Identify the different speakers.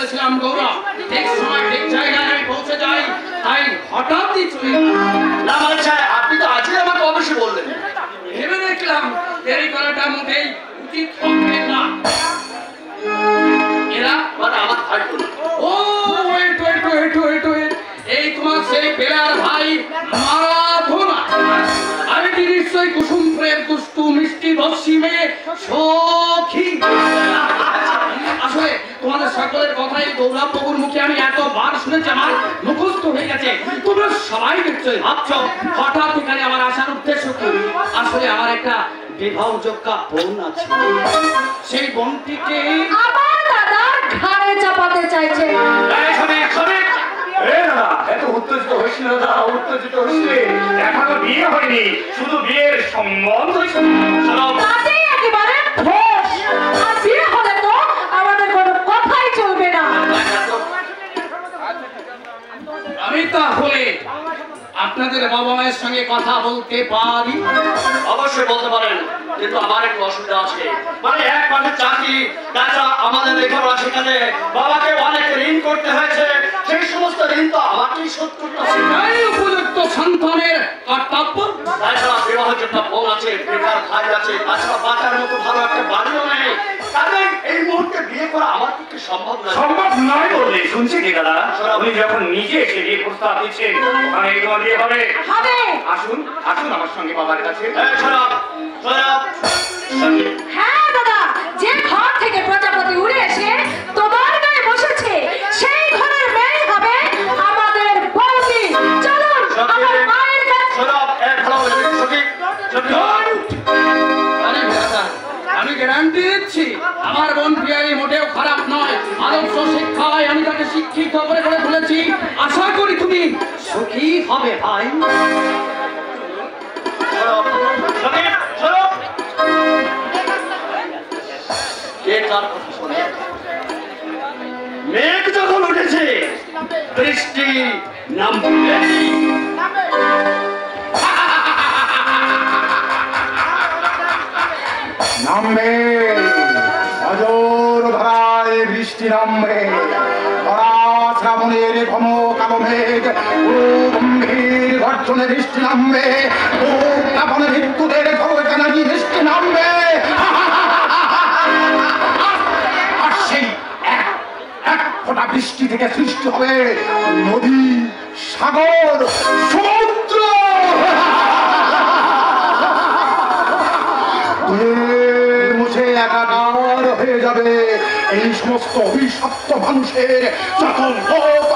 Speaker 1: বলেছিলাম গৌরব, ঠিক সময় ঠিক জায়গায় আমি পৌঁছে যাই, তাই হঠাৎই চলে না।
Speaker 2: আপনি তো আজই আমাকে অবশ্যই বললেন।
Speaker 1: ভেবে দেখলাম দেরি করাটা মোটেই উচিত হবে না। এরা
Speaker 2: মানে আমার ভাই বলে।
Speaker 1: ও এই তোমার সেই বেলার ভাই মারাধোনা। আমি কি নিশ্চয়ই কুসুম প্রেম দুষ্টু মিষ্টি দর্শী মেয়ে সখী। আসলে তোমাদের সকলের কথাই গৌরব বাবুর মুখে আমি এতবার শুনেছি, আমার মুখস্থ হয়ে গেছে। তোমরা সবাই নিশ্চয়ই ভাবছ হঠাৎ এখানে আমার আসার উদ্দেশ্য কি। আসলে আমার একটা বিবাহযোগ্য বোন আছে, সেই বোনটিকে
Speaker 3: আমার দাদার ঘাড়ে চাপাতে চাইছে।
Speaker 4: এত উত্তেজিত হয়েছিল দাদা, উত্তেজিত হয়েছিল। এখনো বিয়ে হয়নি, শুধু বিয়ের সম্বন্ধ হয়েছে।
Speaker 3: তাতেই একেবারে ফোস। আর বিয়ে হলে তো আমাদের কোনো কথাই চলবে না।
Speaker 1: আমি তাহলে আপনাদের বাবা মায়ের সঙ্গে কথা বলতে পারি?
Speaker 2: অবশ্যই বলতে পারেন, কিন্তু আমার একটু অসুবিধা আছে। মানে এক মাসের চাকরি, তাছাড়া আমাদের লেখাপড়া সেখানে বাবাকে অনেক ঋণ করতে হয়েছে, সেই সমস্ত ঋণ তো আমাকেই শোধ করতে হবে।
Speaker 1: এই উপযুক্ত সন্তানের কর্তব্য।
Speaker 2: তাছাড়া বিবাহযোগ্য বোন আছে, বেকার ভাই আছে, তাছাড়া বাঁচার মতো ভালো একটা বাড়িও নেই। তাহলে এই মুহূর্তে বিয়ে করা আমার পক্ষে সম্ভব নয়।
Speaker 4: সম্ভব নয় বললে শুনছি কি দাদা? উনি যখন নিজে এসে বিয়ে প্রস্তাব দিচ্ছেন, ওখানে তোমার বিয়ে হবে। আসুন আসুন আমার সঙ্গে বাবার কাছে।
Speaker 3: হ্যাঁ দাদা, যে ঘর থেকে প্রজাপতি উড়ে এসে তোমার গায়ে বসেছে, সেই ঘরের মেয়ে হবে আমাদের বৌদি। চলুন আমার মায়ের কাছে।
Speaker 1: আমি গ্যারান্টি দিচ্ছি আমার বোন প্রিয়ারি মোটেও খারাপ নয়। আদর্শ শিক্ষায় আমি তাকে শিক্ষিত করে গড়ে তুলেছি। আশা করি তুমি সুখী হবে ভাই।
Speaker 2: মেঘ যখন উঠেছে বৃষ্টি নামবে।
Speaker 5: নামবে, অজর ধারায় বৃষ্টি নামবে। শ্রাবণের ঘন কালো মেঘ গম্ভীর গর্জনে বৃষ্টি নামবে। শ্রাবণের মৃত্যুদের জানানি বৃষ্টি নামবে। আর সেই এক ফোঁটা বৃষ্টি থেকে সৃষ্টি হবে নদী, সাগর, সমুদ্র। মুছে একাকার হয়ে যাবে এই সমস্ত অভিশপ্ত মানুষের যত লোভ,